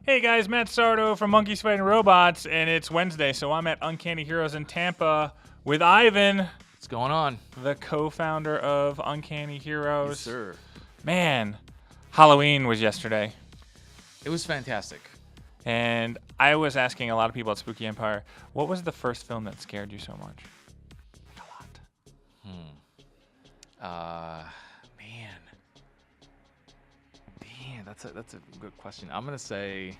Hey guys, Matt Sardo from Monkeys Fighting Robots, and it's Wednesday, so I'm at Uncanny Heroes in Tampa with Ivan, What's going on? the co-founder of Uncanny Heroes. Yes, sir. Man, Halloween was yesterday, It was fantastic. and I was asking a lot of people at Spooky Empire, what was the first film that scared you so much? Like a lot. Man. Damn, that's a good question. I'm gonna say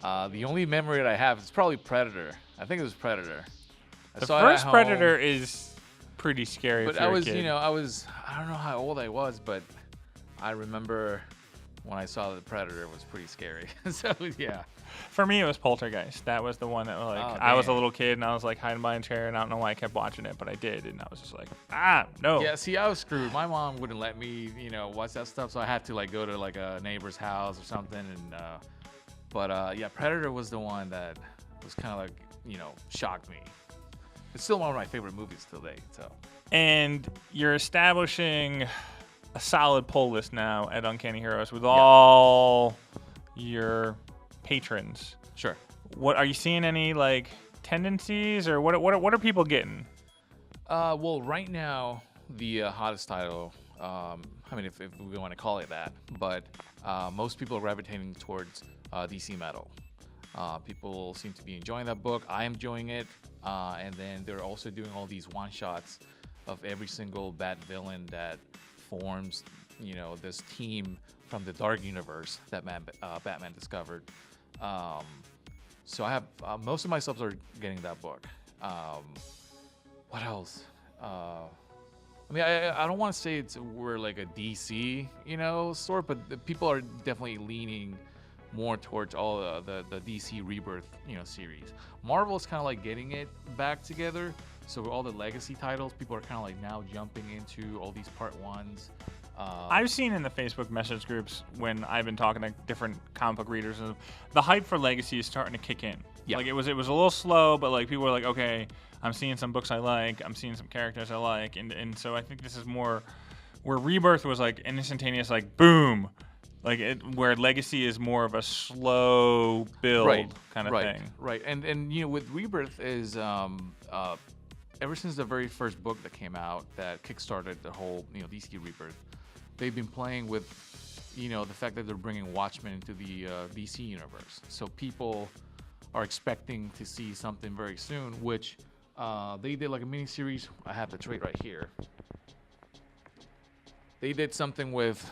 the only memory that I have is probably Predator. I think it was Predator. I The saw it at first home, Predator is pretty scary. but if you're I was, a kid. I don't know how old I was, but I remember when I saw the Predator, it was pretty scary. So yeah. For me, it was Poltergeist. That was the one that, like, Oh, I was a damn. little kid and I was like hiding behind a chair, and I don't know why I kept watching it, but I did, and I was just like, no. Yeah, see, I was screwed. My mom wouldn't let me, watch that stuff, so I had to like go to like a neighbor's house or something. And yeah, Predator was the one that was kind of like, shocked me. It's still one of my favorite movies till date. So And you're establishing a solid pull list now at Uncanny Heroes with all your patrons. sure. What are you seeing any like tendencies, or what are people getting? Well, right now the hottest title, if we want to call it that, but most people are gravitating towards DC Metal. People seem to be enjoying that book. I am enjoying it, and then they're also doing all these one shots of every single bad villain that forms, this team from the Dark Universe that Batman discovered. So I have most of my subs are getting that book. What else? I don't want to say we're like a DC, store, but the people are definitely leaning more towards all the DC Rebirth, series. Marvel's kind of like getting it back together. So with all the legacy titles, people are kind of like now jumping into all these part ones. I've seen in the Facebook message groups when I've been talking to different comic book readers, the hype for Legacy is starting to kick in. Yeah. Like it was a little slow, but like people were like, okay, I'm seeing some books I like, I'm seeing some characters I like, and so I think this is more where Rebirth was like an instantaneous like boom, where Legacy is more of a slow build kind of thing. Right. And with Rebirth is ever since the very first book that came out that kickstarted the whole DC Rebirth, they've been playing with the fact that they're bringing Watchmen into the DC universe. So people are expecting to see something very soon, which they did like a mini series. I have the trade right here. They did something with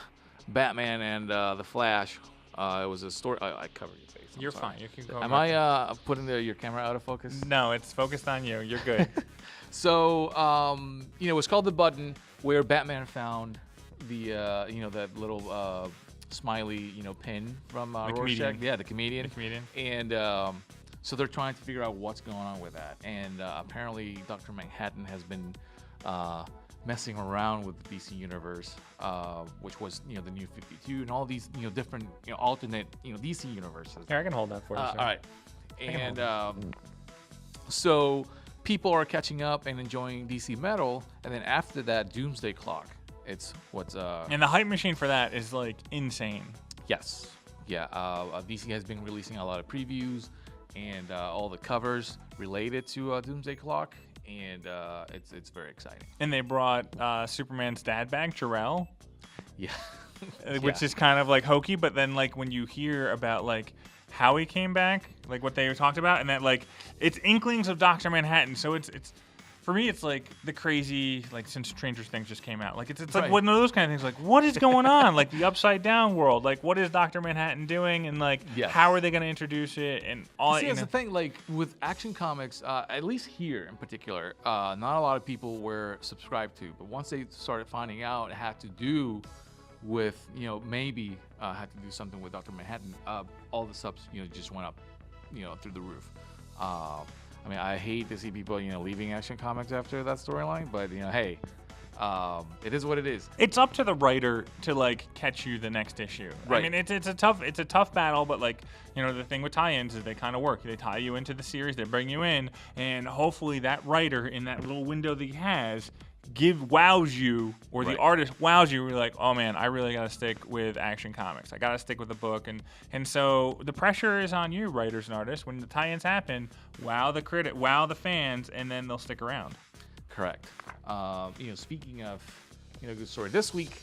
Batman and the Flash. It was a story. I covered your face. You're sorry. fine. You can go. Am I putting your camera out of focus? No, it's focused on you. You're good. So, it's called The Button, where Batman found the, that little smiley, pin from Rorschach. comedian. Yeah, the comedian. The comedian. And so they're trying to figure out what's going on with that. And apparently Dr. Manhattan has been messing around with the DC universe, which was, the New 52 and all these, different, alternate, DC universes. Here, I can hold that for you. sir. All right. can And so people are catching up and enjoying DC Metal, and then after that, Doomsday Clock. It's what's And the hype machine for that is like insane. yes, yeah. DC has been releasing a lot of previews and all the covers related to Doomsday Clock, and it's very exciting. And they brought Superman's dad back, Jor-El, Yeah, which is kind of like hokey, but then like when you hear about like how he came back, like what they talked about, and that like it's inklings of Dr. Manhattan. So it's for me, it's like the crazy, like since Stranger Things just came out, like it's like Right. one of those kind of things. Like what is going on? Like the upside down world. Like what is Dr. Manhattan doing? And like Yes. how are they going to introduce it? And all See, that's the thing. Like with Action Comics, at least here in particular, not a lot of people were subscribed to. But once they started finding out it had to do with, maybe had to do something with Dr. Manhattan, all the subs, just went up, through the roof. I hate to see people, leaving Action Comics after that storyline, but hey, it is what it is. It's up to the writer to like catch you the next issue. Right. I mean, it's a tough battle, but like the thing with tie-ins is they kind of work. They tie you into the series, they bring you in, and hopefully that writer in that little window that he has wows you, or the Right. artist wows you, you're like, oh man, I really gotta stick with Action Comics. I gotta stick with the book, and so the pressure is on you, writers and artists. When the tie-ins happen, wow the fans, and then they'll stick around. Correct. Speaking of, good story. This week,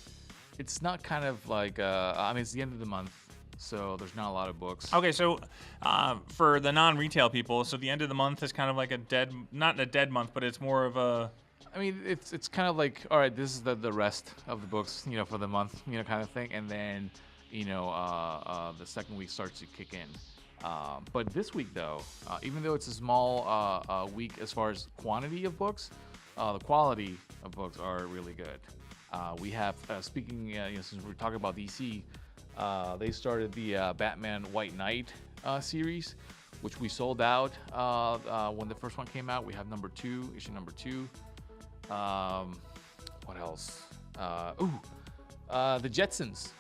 it's not kind of like, it's the end of the month, so there's not a lot of books. Okay, so for the non-retail people, so the end of the month is kind of like not a dead month, but it's more of a. I mean, it's kind of like, all right, this is the rest of the books, for the month, kind of thing, and then, the second week starts to kick in. But this week, though, even though it's a small week as far as quantity of books, the quality of books are really good. We have, speaking, since we're talking about DC, they started the Batman White Knight series, which we sold out when the first one came out. We have issue number 2. What else? The Jetsons.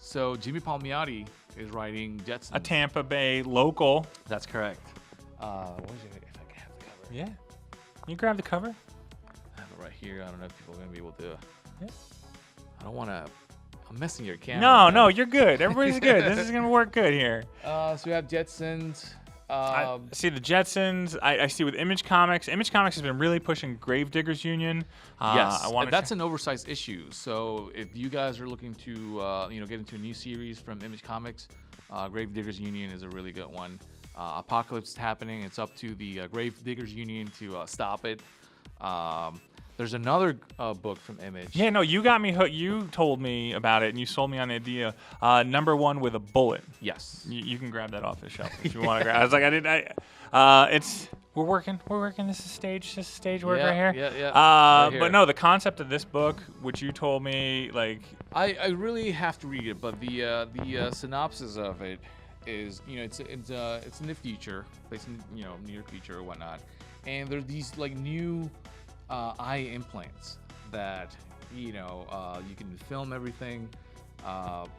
So Jimmy Palmiotti is writing Jetsons. A Tampa Bay local. That's correct. What is it? If I can have the cover. Yeah. You grab the cover. I have it right here. I don't know if people are gonna be able to. Yeah. I don't want to. I'm messing your camera. No, you're good. Everybody's good. This is gonna work good here. So we have Jetsons. I see the Jetsons. I see with Image Comics. Image Comics has been really pushing Gravediggers Union. Yes, that's an oversized issue. So if you guys are looking to get into a new series from Image Comics, Gravediggers Union is a really good one. Apocalypse is happening. It's up to the Gravediggers Union to stop it. There's another book from Image. Yeah, no, you got me hooked. You told me about it, and you sold me on the idea. Number 1 with a bullet. Yes. You can grab that off the shelf if you want to grab. I was like, we're working. This is stage work right here. Yeah. Right here. But no, the concept of this book, which you told me, like, I really have to read it, but the synopsis of it is, it's in the future, based in near future or whatnot, and there are these like new eye implants that you can film everything.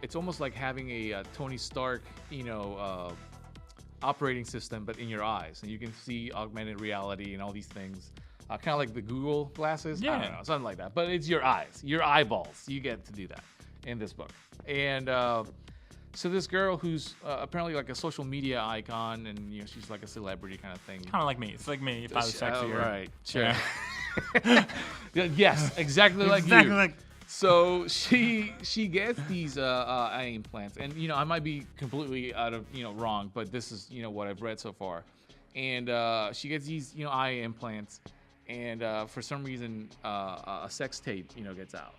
It's almost like having a Tony Stark operating system, but in your eyes, and you can see augmented reality and all these things, kind of like the Google glasses. Yeah. I don't know, something like that, but it's your eyes, your eyeballs. You get to do that in this book. And so this girl who's apparently like a social media icon, and she's like a celebrity kind of thing. kind of like me. It's like me if I was sexier. Right, sure. Yeah. Yes, exactly like you. Exactly like. So she gets these eye implants, and I might be completely out of wrong, but this is what I've read so far. And she gets these eye implants, and for some reason a sex tape gets out.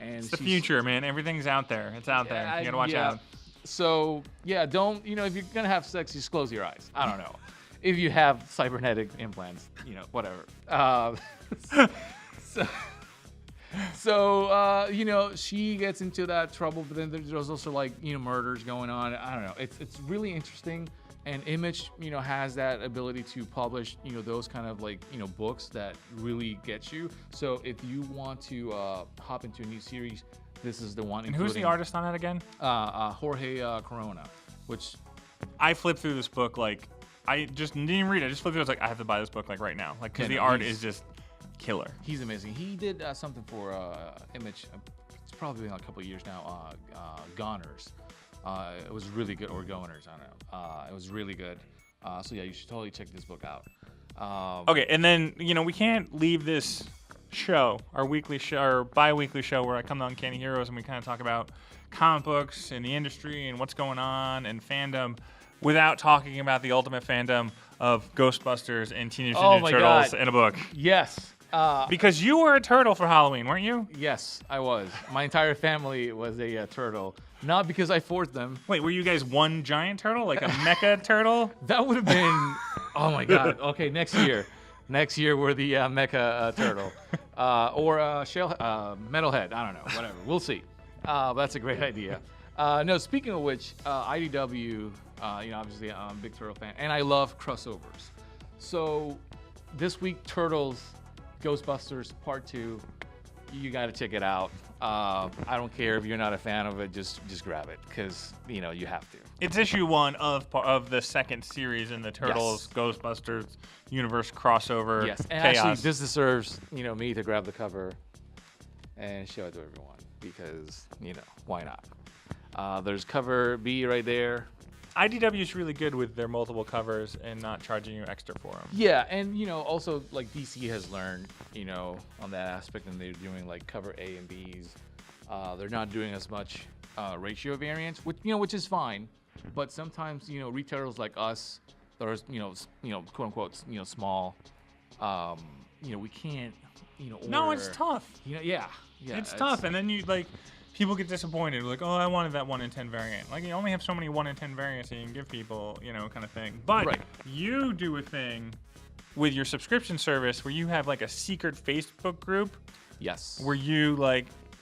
And It's the future, man. Everything's out there. It's out there. You gotta watch out. So don't if you're gonna have sex, just close your eyes. I don't know. If you have cybernetic implants, whatever. So she gets into that trouble, but then there's also like murders going on. I don't know. It's really interesting, and Image has that ability to publish those kind of like books that really get you. So if you want to hop into a new series, this is the one. And who's the artist on that again? Jorge Corona, which I flipped through this book like I just didn't even read it. I just flipped through. I was like, I have to buy this book like right now, like because the art is just killer. He's amazing. He did something for Image. It's probably been a couple of years now. Goners. It was really good, or Goners. I don't know. It was really good. So yeah, you should totally check this book out. Okay, and then we can't leave this show, our weekly show, or bi-weekly show, where I come to Uncanny Heroes and we kind of talk about comic books and the industry and what's going on and fandom, without talking about the ultimate fandom of Ghostbusters and Teenage Mutant Ninja Turtles in a book. Yes. Because you were a turtle for Halloween, weren't you? Yes, I was. My entire family was a turtle. Not because I forced them. Wait, were you guys one giant turtle, like a mecha turtle? That would have been. Oh my God. Okay, next year. Next year we're the mecha turtle, or shell metalhead. I don't know. Whatever. We'll see. That's a great idea. No, speaking of which, IDW. Obviously I'm a big Turtle fan, and I love crossovers. So this week, Turtles, Ghostbusters Part 2, you got to check it out. I don't care if you're not a fan of it. Just grab it because you have to. It's issue 1 of the second series in the Turtles Ghostbusters universe crossover. Yes, and chaos. actually, this deserves me to grab the cover and show it to everyone because why not? There's cover B right there. IDW is really good with their multiple covers and not charging you extra for them. Yeah, and also like DC has learned on that aspect, and they're doing like cover A and Bs. They're not doing as much ratio variance, which is fine. But sometimes retailers like us, that are quote unquote small, we can't order. No, it's tough. Yeah, it's tough, and then people get disappointed. Like, oh, I wanted that 1 in 10 variant. Like, you only have so many 1 in 10 variants that you can give people, kind of thing. But you do a thing with your subscription service where you have like a secret Facebook group. Yes. Where you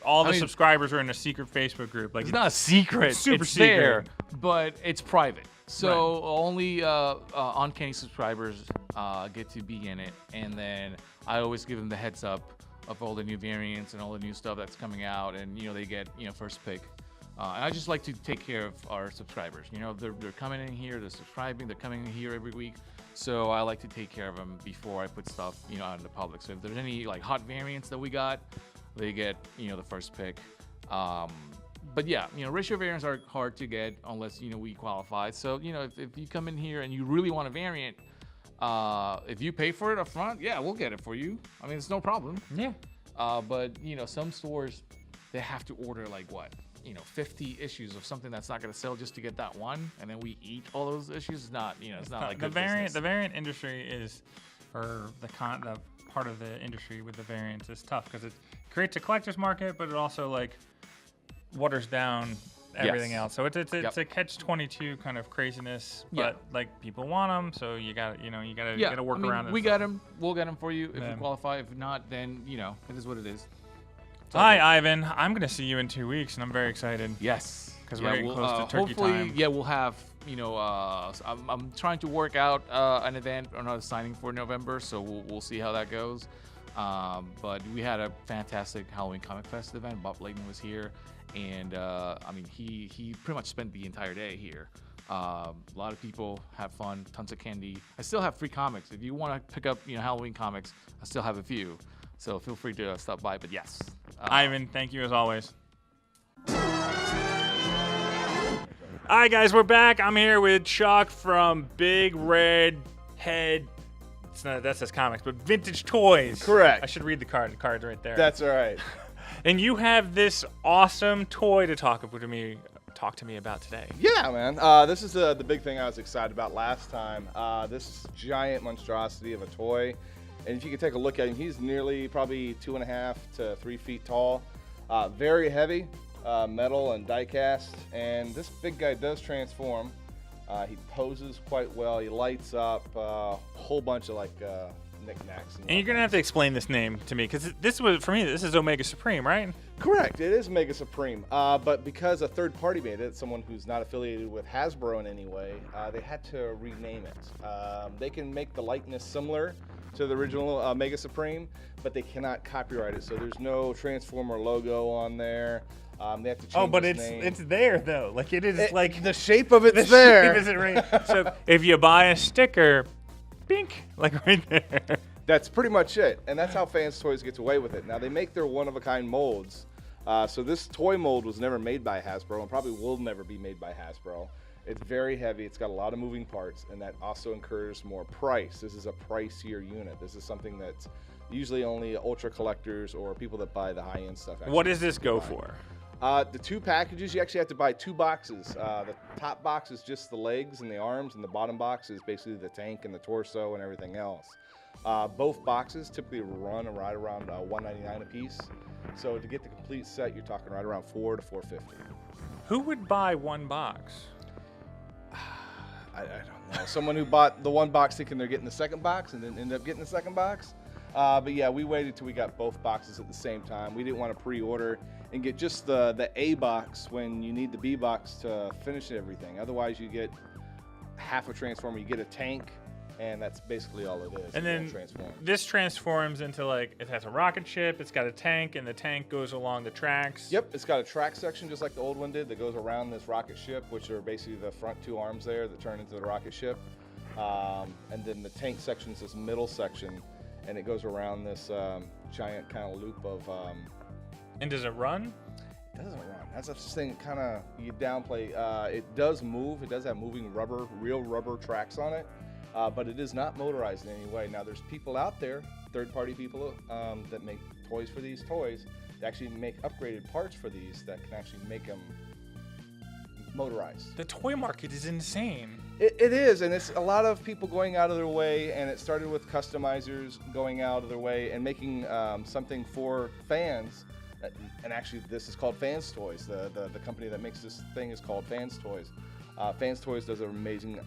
all the subscribers are in a secret Facebook group. Like, it's not a secret. It's super secret. There, but it's private. So only Uncanny subscribers get to be in it, and then I always give them the heads up of all the new variants and all the new stuff that's coming out, and they get first pick. And I just like to take care of our subscribers. They're coming in here, they're subscribing, they're coming in here every week. So I like to take care of them before I put stuff out in the public. So if there's any hot variants that we got, they get the first pick. But yeah, ratio variants are hard to get unless we qualify. So if you come in here and you really want a variant, if you pay for it up front, yeah, we'll get it for you. I mean, it's no problem. Yeah. But some stores, they have to order 50 issues of something that's not going to sell just to get that one, and then we eat all those issues. It's not, it's not like the variant. The variant industry is, or the part of the industry with the variants is tough because it creates a collector's market, but it also waters down everything else. So it's a catch-22 kind of craziness, but people want them, so you got to work around it. We got them. We'll get them for you if you qualify. If not, then it is what it is. Hi, Ivan. I'm gonna see you in 2 weeks, and I'm very excited. Yes, because we're getting close to turkey hopefully, time. Yeah, we'll have. I'm trying to work out an event or another signing for November, so we'll see how that goes. But we had a fantastic Halloween Comic Fest event. Bob Layton was here, and he pretty much spent the entire day here. A lot of people have fun, tons of candy. I still have free comics. If you want to pick up Halloween comics, I still have a few. So feel free to stop by. But yes, Ivan, thank you as always. All right, guys, we're back. I'm here with Chuck from Big Red Head. That says comics, but Vintage Toys. Correct. I should read the card. The card's right there. That's all right. And you have this awesome toy to talk to me about today. Yeah, man. This is the big thing I was excited about last time. This giant monstrosity of a toy. And if you can take a look at him, he's nearly probably 2.5 to 3 feet tall. Very heavy, metal and die cast. And this big guy does transform. He poses quite well. He lights up a whole bunch of knickknacks. And you're gonna have to explain this name to me because this is Omega Supreme, right? Correct. It is Omega Supreme. But because a third party made it, someone who's not affiliated with Hasbro in any way, they had to rename it. They can make the likeness similar to the original Omega Supreme, but they cannot copyright it. So there's no Transformer logo on there. They have to change its name. It's there though. It is the shape of it's there. Shape isn't right. So if you buy a sticker, bink, right there. That's pretty much it, and that's how Fans Toys gets away with it. Now they make their one-of-a-kind molds. So this toy mold was never made by Hasbro, and probably will never be made by Hasbro. It's very heavy. It's got a lot of moving parts, and that also incurs more price. This is a pricier unit. This is something that's usually only ultra collectors or people that buy the high-end stuff. What does this go for? The 2 packages, you actually have to buy 2 boxes. The top box is just the legs and the arms, and the bottom box is basically the tank and the torso and everything else. Both boxes typically run right around $199 a piece. So to get the complete set, you're talking right around $400 to $450. Who would buy one box? I don't know. Someone who bought the one box thinking they're getting the second box and then ended up getting the second box. But yeah, we waited till we got both boxes at the same time. We didn't want to pre-order and get just the A box when you need the B box to finish everything. Otherwise, you get half a Transformer. You get a tank, and that's basically all it is. And It then won't transform. this transforms into like, it has a rocket ship, it's got a tank, and the tank goes along the tracks. Yep, it's got a track section just like the old one did that goes around this rocket ship, which are basically the front two arms there that turn into the rocket ship. And then the tank section is this middle section, and it goes around this giant kind of loop of. And does it run? It doesn't run. That's the thing kind of you downplay. It does move. It does have moving rubber, real rubber tracks on it, but it is not motorized in any way. Now, there's people out there, third-party people that make toys for these toys, that actually make upgraded parts for these that can actually make them motorized. The toy market is insane. It is, and it's a lot of people going out of their way, and it started with customizers going out of their way and making something for fans. And actually, this is called Fans Toys. The company that makes this thing is called Fans Toys. Fans Toys does an amazing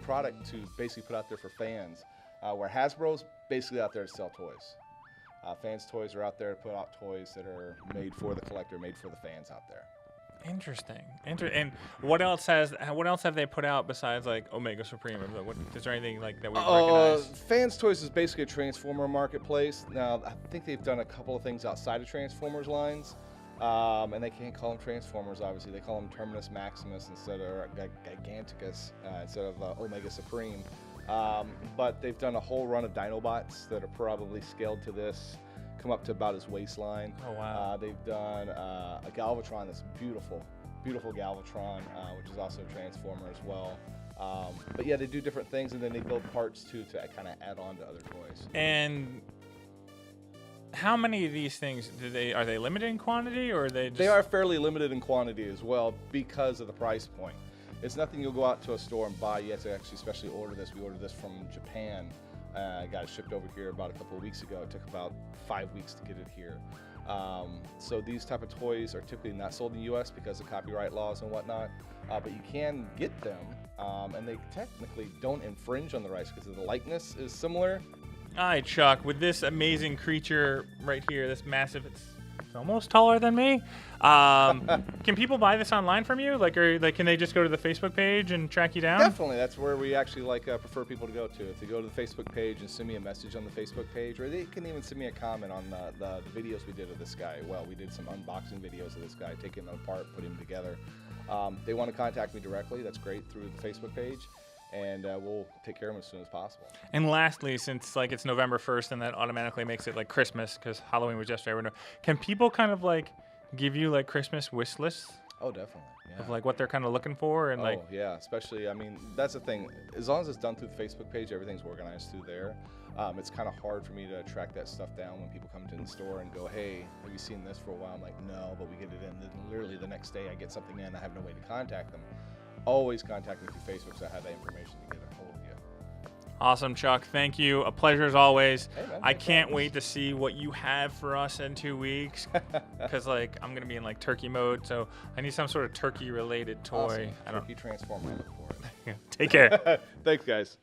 product to basically put out there for fans, where Hasbro's basically out there to sell toys. Fans Toys are out there to put out toys that are made for the collector, made for the fans out there. Interesting. And what else have they put out besides like Omega Supreme? Is there anything like that we recognize? Fans Toys is basically a Transformer marketplace. Now, I think they've done a couple of things outside of Transformers lines, and they can't call them Transformers. Obviously, they call them Terminus Maximus instead of Giganticus instead of Omega Supreme. But they've done a whole run of Dinobots that are probably scaled to this. Come up to about his waistline. Oh wow! They've done a Galvatron that's beautiful Galvatron, which is also a Transformer as well. But yeah, they do different things, and then they build parts too to kind of add on to other toys. And how many of these things are they limited in quantity, or are they? They are fairly limited in quantity as well because of the price point. It's nothing you'll go out to a store and buy. You have to actually specially order this. We ordered this from Japan. Got it shipped over here about a couple of weeks ago. It took about 5 weeks to get it here. So these type of toys are typically not sold in the U.S. because of copyright laws and whatnot. But you can get them, and they technically don't infringe on the rights because the likeness is similar. All right, Chuck, with this amazing creature right here, this massive, it's almost taller than me. Can people buy this online from you? Can they just go to the Facebook page and track you down? Definitely, that's where we actually prefer people to go to. If they go to the Facebook page and send me a message on the Facebook page, or they can even send me a comment on the videos we did of this guy. Well, we did some unboxing videos of this guy, taking him apart, putting him together. They want to contact me directly. That's great through the Facebook page. And we'll take care of them as soon as possible. And lastly, since it's November 1st, and that automatically makes it like Christmas because Halloween was yesterday. Can people kind of give you Christmas wish lists? Oh, definitely. Yeah. Of what they're kind of looking for and yeah, especially that's the thing. As long as it's done through the Facebook page, everything's organized through there. It's kind of hard for me to track that stuff down when people come to the store and go, "Hey, have you seen this for a while?" I'm like, "No," but we get it in. Then literally the next day, I get something in. I have no way to contact them. Always contact me through Facebook so I have that information to get a hold of you. Awesome, Chuck. Thank you. A pleasure as always. Hey, man, I can't wait to see what you have for us in 2 weeks because I'm going to be in turkey mode. So I need some sort of turkey related toy. Awesome. Turkey Transformer. I look for it. Take care. Thanks, guys.